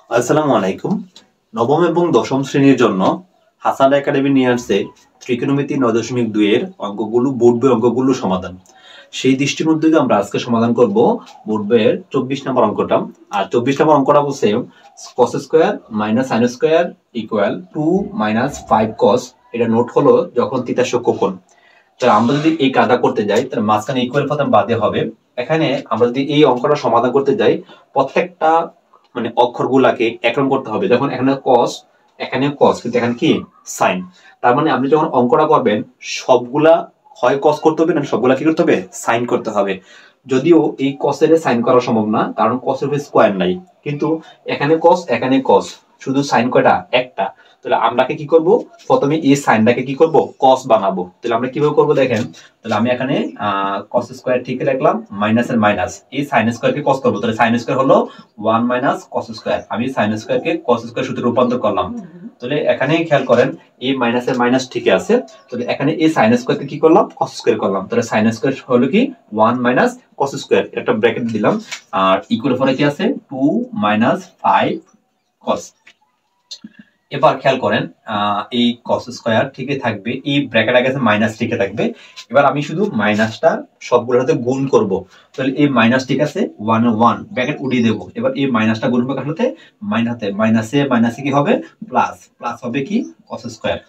আসসালামু আলাইকুম। নবম এবং দশম শ্রেণীর জন্য হাসান একাডেমি নিয়ে আসছে ত্রিকোণমিতি 9.2 এর অঙ্কগুলো বোর্ড বই অঙ্কগুলো সমাধান। সেই দৃষ্টিকোণ থেকে আমরা আজকে সমাধান করব বোর্ড বইয়ের 24 নম্বর অঙ্কটা। আর 24 নম্বর অঙ্কটা বলছে cos square minus sin square equal 2 minus 5 cos। এটা নোট হলো যখন থিটা সূক্ষ্ম কোণ। তো আমরা যদি এই কাজটা করতে যাই তাহলে মাঝখানে ইকুয়াল পদ বাদে হবে। এখানে আমরা যদি এই অঙ্কটা সমাধান করতে যাই প্রত্যেকটা অক্ষরগুলাকে একরকম করতে হবে। দেখুন এখানে cos, এখানে cos, কিন্তু এখানে কি sin। তার মানে আপনি যখন অঙ্কটা করবেন সবগুলা হয় cos করতে হবে না সবগুলা কি করতে হবে sin করতে হবে। যদিও এই cos এর sin করা সম্ভব না কারণ cos এর স্কয়ার নাই, কিন্তু এখানে cos এখানে cos, শুধু sin কয়টা একটা। তাহলে আমরাকে কি করব, প্রথমে এই সাইনটাকে কি করব cos বানাবো। তাহলে আমরা কিভাবে করব দেখেন। তাহলে আমি এখানে cos স্কয়ার ঠিক লিখলাম, মাইনাস এর মাইনাস, এই sin স্কয়ার কে cos করব। তাহলে sin স্কয়ার হলো 1 মাইনাস cos স্কয়ার, আমি sin স্কয়ার কে cos স্কয়ার সূত্রে রূপান্তর করলাম। তাহলে এখানে খেয়াল করেন এই মাইনাস এর মাইনাস ঠিকই আছে। তাহলে এখানে এই sin স্কয়ার কে কি করলাম cos স্কয়ার করলাম। তাহলে sin স্কয়ার হলো কি 1 মাইনাস cos স্কয়ার, একটা ব্র্যাকেট দিলাম। আর ইকুয়াল পরে কি আছে 2 মাইনাস 5 cos। এবার খেয়াল করেন এই cos স্কয়ার ঠিকই থাকবে, এই ব্র্যাকেট আগে আছে মাইনাস ঠিকই থাকবে। এবার আমি শুধু মাইনাসটা সবগুলোর সাথে গুণ করব। তাহলে এই মাইনাস ঠিক আছে 1 1 ব্র্যাকেট উঠিয়ে দেব। এবার এই মাইনাসটা গুণ হবে কার সাথে মাইনাসে, মাইনাসে কি হবে প্লাস, প্লাস হবে কি cos স্কয়ার।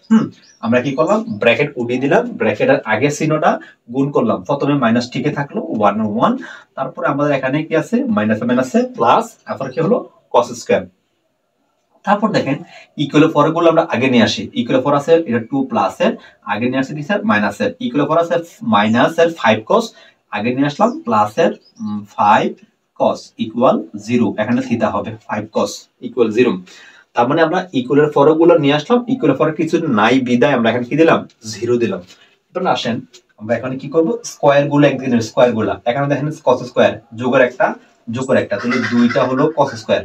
আমরা কি করলাম ব্র্যাকেট উঠিয়ে দিলাম, ব্র্যাকেটের আগের চিহ্নটা গুণ করলাম। প্রথমে মাইনাস ঠিকই থাকলো 1 1, তারপরে আমাদের এখানে কি আছে মাইনাসে প্লাস, তারপর কি হলো cos স্কয়ার। তারপর দেখেন ইকুয়াল পরের গুলো আমরা আগে নিয়ে আসি। ইকুয়াল পর আছে এটা 2 প্লাস এর, আগে নিয়ে আসি কি স্যার মাইনাস এর। ইকুয়াল পর আছে মাইনাস এর 5 cos, আগে নিয়ে আসলাম প্লাস এর 5 cos ইকুয়াল 0। এখানে থিটা হবে 5 cos ইকুয়াল 0। তার মানে আমরা ইকুয়ালের পরের গুলো নিয়ে আসলাম, ইকুয়ালের পরে কিছু নাই বিদায় আমরা এখানে কি দিলাম 0 দিলাম। এবার আসেন আমরা এখানে কি করব স্কয়ার গুলো একদিকে স্কয়ার গুলো। এখানে দেখেন cos স্কয়ার যোগের একটা যোগের একটা, তাহলে দুইটা হলো cos স্কয়ার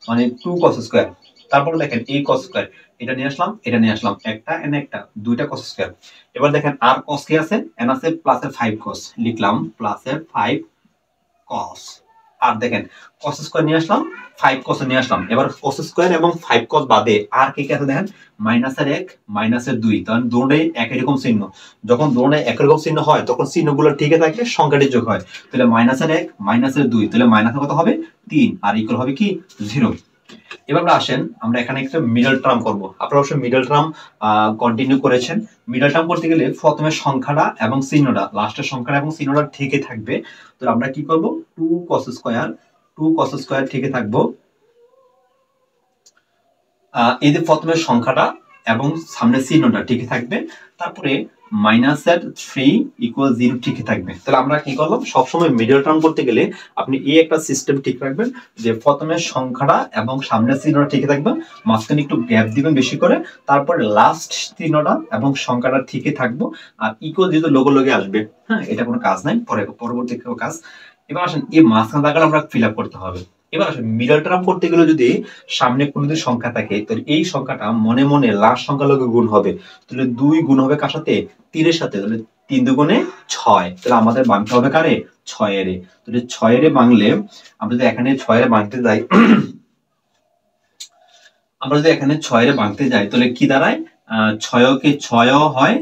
মানে 2 cos স্কয়ার। তারপর দেখেন এই cos স্কয়ার, এটা নিয়ে আসলাম এটা নিয়ে আসলাম, একটা এনে একটা, দুইটা cos স্কয়ার। এবার দেখেন আর cos কি আছে এন আছে প্লাসের 5 cos, লিখলাম প্লাসের 5 cos। আর দেখেন cos স্কয়ার নিয়ে আসলাম 5 cos নিয়ে আসলাম। এবার cos স্কয়ার এবং 5 cos বাদে আর কি কি আছে দেখেন মাইনাসের 1 মাইনাসের 2, তখন দুটোই একই রকম চিহ্ন। যখন দুটোই একই রকম চিহ্ন হয় তখন চিহ্নগুলো ঠিকই থাকে, সংখ্যাটি যোগ হয়। তাহলে মাইনাসের 1 মাইনাসের 2, তাহলে মাইনাসের কত হবে 3 আর ইকুয়াল হবে কি 0। এবার আসেন আমরা এখানে একটা মিডল টার্ম করব। আপনারা অবশ্যই মিডল টার্ম কন্টিনিউ করেছেন। মিডল টার্ম করতে গেলে প্রথমে সংখ্যাটা এবং চিহ্নটা, লাস্টের সংখ্যাটা এবং চিহ্নটা ঠিকই থাকবে। তো আমরা কি করব 2 cos স্কয়ার ঠিকই থাকবো। এই যে প্রথমে সংখ্যাটা এবং সামনে চিহ্নটা ঠিকই থাকবে, তারপরে মাইনাসের 3 ইকুয়াল 0 ঠিকই থাকবে। তাহলে আমরা কি করলাম সবসময় মিডল টার্ম করতে গেলে আপনি এই একটা সিস্টেম ঠিক রাখবেন যে প্রথমে সংখ্যাটা এবং সামনের চিহ্নটা ঠিকই থাকবে, মাঝখানে একটু গ্যাপ দিবেন বেশি করে, তারপরে লাস্ট চিহ্নটা এবং সংখ্যাটা ঠিকই থাকবো। আর ইকুয়াল যেহেতু লোগো লোগে আসবে, হ্যাঁ এটা কোনো কাজ নাই, পরবর্তী কাজ। এবার আসেন এই মাঝখানে জায়গাটা আমরা ফিল আপ করতে হবে। এবার আসেন মিডল টার্ম করতে গেলে যদি সামনে কোনো যদি সংখ্যা থাকে তাহলে এই সংখ্যাটা মনে মনে লাস্ট সংখ্যা লগে গুণ হবে। তাহলে 2 গুণ হবে কার সাথে 3 এর সাথে, তাহলে 3 দুগুণে 6। তাহলে আমাদের ভাঙতে হবে কারে 6 এর। তাহলে 6 এর ভাঙলে আমরা যদি এখানে 6 এর ভাঙতে যাই আমরা যদি এখানে 6 এর ভাঙতে যাই তাহলে কি দাঁড়ায় 6 কে 6 হয়,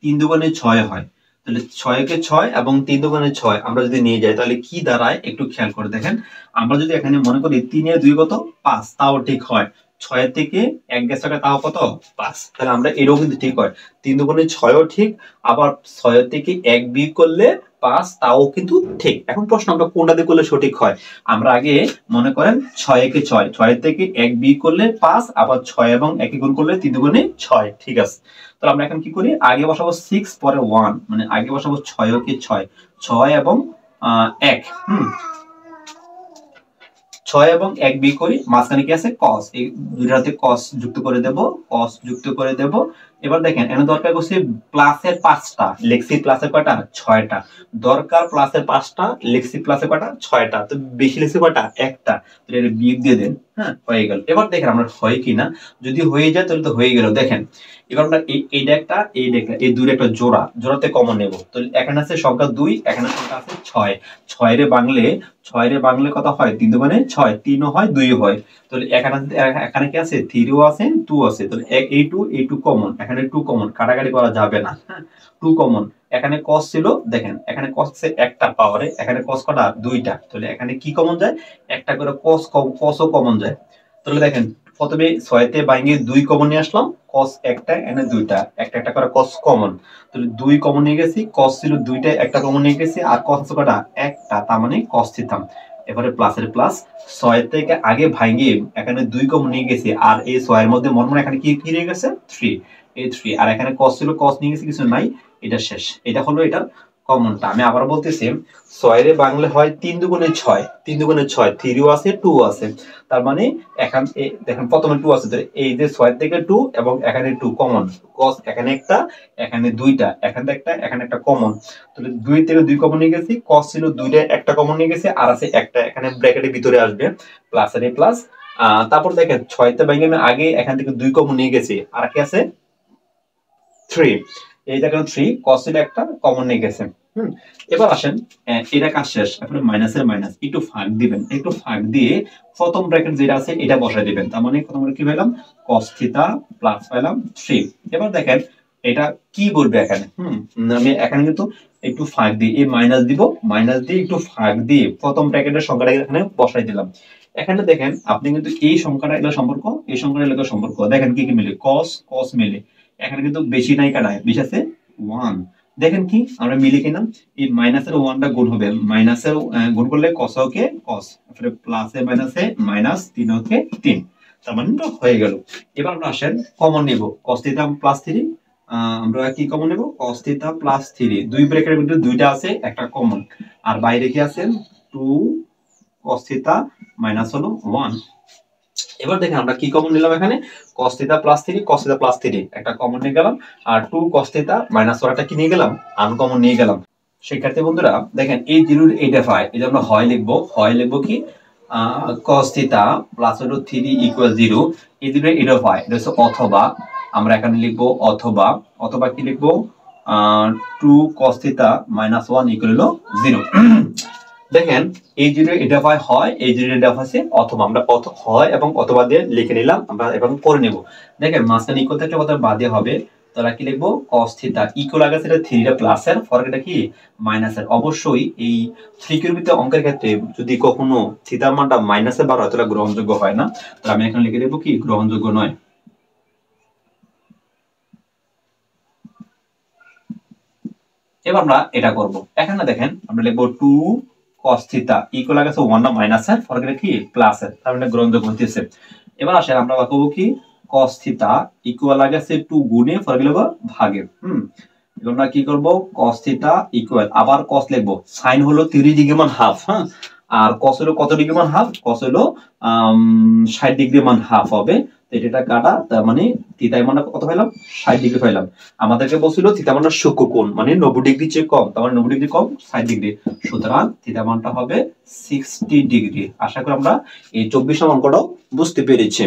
3 দুগুণে 6 হয়। তাহলে 6 কে 6 এবং 3 দুগুণে 6 আমরা যদি নিয়ে যাই তাহলে কি দাঁড়ায় একটু খেয়াল করে দেখেন। আমরা যদি এখানে মনে করি 3 এর 2 কত 5, তাও ঠিক হয়। 6 এর থেকে 1 গেছে তাও কত 5, তাহলে আমরা এরও কিন্তু ঠিক হয়। 3 দুগুণে 6ও ঠিক, আবার 6 এর থেকে 1 বিয়োগ করলে 5, তাও কিন্তু ঠিক। এখন প্রশ্ন আমরা কোনটা দিয়ে করলে সঠিক হয়। আমরা আগে মনে করেন 6 কে 6, 6 এর থেকে 1 বিয়োগ করলে 5, আবার 6 এবং 1 গুণ করলে 3 দুগুণে 6, ঠিক আছে। তাহলে আমরা এখন কি করি আগে বসাবো 6 পরে 1, মানে আগে বসাবো 6 কে 6, 6 এবং 1, 6 এবং 1 বিয়োগ করি, মাঝখানে কি আছে cos, এই দুইটাতে cos যুক্ত করে দেব, cos যুক্ত করে দেব। এবার দেখেন এখানে দরকার করছি প্লাসের 5টা, লিখছি প্লাসের কয়টা 6টা, দরকার প্লাসের 5টা, লিখছি প্লাসের কয়টা 6টা, তো বেশি লিখছি কয়টা একটা, তো এটা বিয়োগ দিয়ে দেন। হ্যাঁ, হয়ে গেল। এবার দেখেন আমরা হয় কিনা, যদি হয়ে যায় তাহলে তো হয়ে গেল। দেখেন এবার আমরা এইটা একটা এইটা একটা এই দুই একটা জোড়া, জোড়াতে কমন নেব। তো এখানে আছে সংখ্যা 2, এখানে সংখ্যা আছে 6, 6 রে বাংলে কত হয় 3 দুগুণে 6, 3 ও হয় 2 ও হয়। তাহলে এখানে কি আছে 3 ও আছে 2 আছে, তাহলে এই 2 কমন, এখানে 2 কমন, কাটাকাটি করা যাবে না। হ্যাঁ, 2 কমন। এখানে cos ছিল, দেখেন এখানে cos আছে একটা পাওয়ারে, এখানে cos কটা 2টা, তাহলে এখানে কি কমন যায় একটা করে cos ও কমন যায়। তাহলে দেখেন প্রথমে 6 তে বাইঙ্গে 2 কমন নিয়ে আসলাম, cos একটা এখানে 2টা, একটা একটা করে cos কমন, তাহলে 2 কমন নিয়ে গেছি, cos ছিল 2টা একটা কমন নিয়ে গেছি, আর cos আছে কটা একটা, তার মানে cos থিটা। এবারে প্লাসের প্লাস 6 থেকে আগে ভাঙিয়ে এখানে 2 কমন নিয়ে গেছি, আর এই 6 এর মধ্যে মনে এখানে কি কি রয়ে গেছে 3, এই 3, আর এখানে cos ছিল cos নিয়ে গেছি, কিছু নাই, এটা শেষ। এটা হলো এটার কমনটা। আমি আবার বলতেছি 6 রে বাংলা হয় 3 দুগুণে 6, 3 দুগুণে 6, 3 ও আছে 2 আছে, তার মানে এখানে দেখেন প্রথমে 2 আছে, তাহলে এই যে 6 থেকে 2 এবং এখানে 2 কমন, cos এখানে একটা এখানে 2টা, এখানে একটা এখানে একটা কমন, তাহলে 2 থেকে 2 কমন নিয়ে গেছি, cos ছিল 2টা একটা কমন নিয়ে গেছি, আর আছে একটা এখানে ব্র্যাকেটের ভিতরে আসবে প্লাস এর প্লাস। তারপর দেখেন 6 তে ভাঙে আমি আগে এখান থেকে 2 কমন নিয়ে গেছি, আর কি আছে 3, এই দেখেন 3, cos ছিল একটা কমন নিয়ে গেছে। এবার আসেন এটা কাজ শেষ, এখন মাইনাসের মাইনাস একটু ফাঁক দিবেন, একটু ফাঁক দিয়ে প্রথম ব্র্যাকেট যেটা আছে এটা বসাই দিবেন, তার মানে প্রথমে কি পেলাম cos থিটা প্লাস পেলাম 3। এবার দেখেন এটা কি বলবে এখানে, আমি এখানে কিন্তু একটু ফাঁক দিই, এই মাইনাস দিব, মাইনাস দিয়ে একটু ফাঁক দিয়ে প্রথম ব্র্যাকেটের সংখ্যাটা এখানে বসাই দিলাম। এখানে দেখেন আপনি কিন্তু এই সংখ্যাটা এগুলো সম্পর্ক, এই সংখ্যাটা এগুলো সম্পর্ক দেখেন কি কি মিলে, cos cos মিলে, এখানে কিন্তু বেশি নাই কাটায়, বেশি আছে 1, দেখেন কি আমরা মিলে কিনা, এই মাইনাসের 1টা গুণ হবে, মাইনাসের গুণ করলে cos কে cos, তারপরে প্লাসে মাইনাসে মাইনাস, 3 কে 3, তার মানে হয়ে গেল। এবার আমরা আসেন কমন নিব, cos থিটা প্লাস 3, আমরা কি কমন নেব cos থিটা প্লাস 3, দুই ব্র্যাকেটের ভিতরে 2টা আছে একটা কমন, আর বাইরে কি আছে 2 cos থিটা মাইনাস হলো 1। এবার দেখেন আমরা কি কমন নিলাম, এখানে cos theta plus 3, cos theta plus 3 একটা কমন নিয়ে গেলাম, আর 2 cos থিটা মাইনাস ওয়ানটা কি নিয়ে গেলাম আনকমন নিয়ে গেলাম। শিক্ষার্থী বন্ধুরা দেখেন এই জিরোর এইটা পাই, এই যে আমরা হয় লিখবো কি cos থিটা প্লাস হলো 3 ইকুয়াল 0, এই দুটো এটা পাই, এটা হচ্ছে অথবা, আমরা এখানে লিখবো অথবা, অথবা কি লিখবো 2 cos থিটা মাইনাস 1 ইকুয়াল হলো 0। দেখেন এই জিরো এটা পাই হয়, এই জিরো এটা আছে অথবা, আমরা হয় এবং অথবা দিয়ে লিখে নিলাম, আমরা এখন করে নেব। দেখেন মাঝখানে ইকুয়াল থেকে কত বাদ দিয়ে হবে, তাহলে কি লিখবো cos থিটা ইকুয়াল আগে সেটা 3 টা প্লাসের, পরেরটা কি মাইনাসের। অবশ্যই এই ত্রিকোণমিতি অঙ্কের ক্ষেত্রে যদি কখনো থিটার মানটা মাইনাসে বার হয় তাহলে গ্রহণযোগ্য হয় না, তাহলে আমি এখানে লিখে দেব কি গ্রহণযোগ্য নয়। এবার আমরা এটা করব, এখানে দেখেন আমরা লিখবো 2 cos থিটা ইকুয়াল আগে 1 না মাইনাসের, পরেরটা কি প্লাসের, তার মানে গ্রহণযোগ্য হইতেছে। এবার আসেন আমরা লিখবো কি cos থিটা ইকুয়াল আগে 2 গুণে পরে লিখব ভাগে। এবার আমরা কি করব cos থিটা ইকুয়াল আবার cos লিখবো, sin হলো 30 ডিগ্রি মান হাফ, হ্যাঁ, আর cos হলো কত ডিগ্রি মান হাফ, cos হলো 60 ডিগ্রি মান হাফ হবে, এটা কাটা, তার মানে থিটা মান কত পাইলাম 60 ডিগ্রি পাইলাম। আমাদেরকে বলছিল থিটা মানটা সূক্ষ্ম কোণ মানে 90 ডিগ্রি চেয়ে কম, তার মানে 90 ডিগ্রি কম 60 ডিগ্রি, সুতরাং থিটা মানটা হবে 60 ডিগ্রি। আশা করি আমরা এই 24 অঙ্কটাও বুঝতে পেরেছি।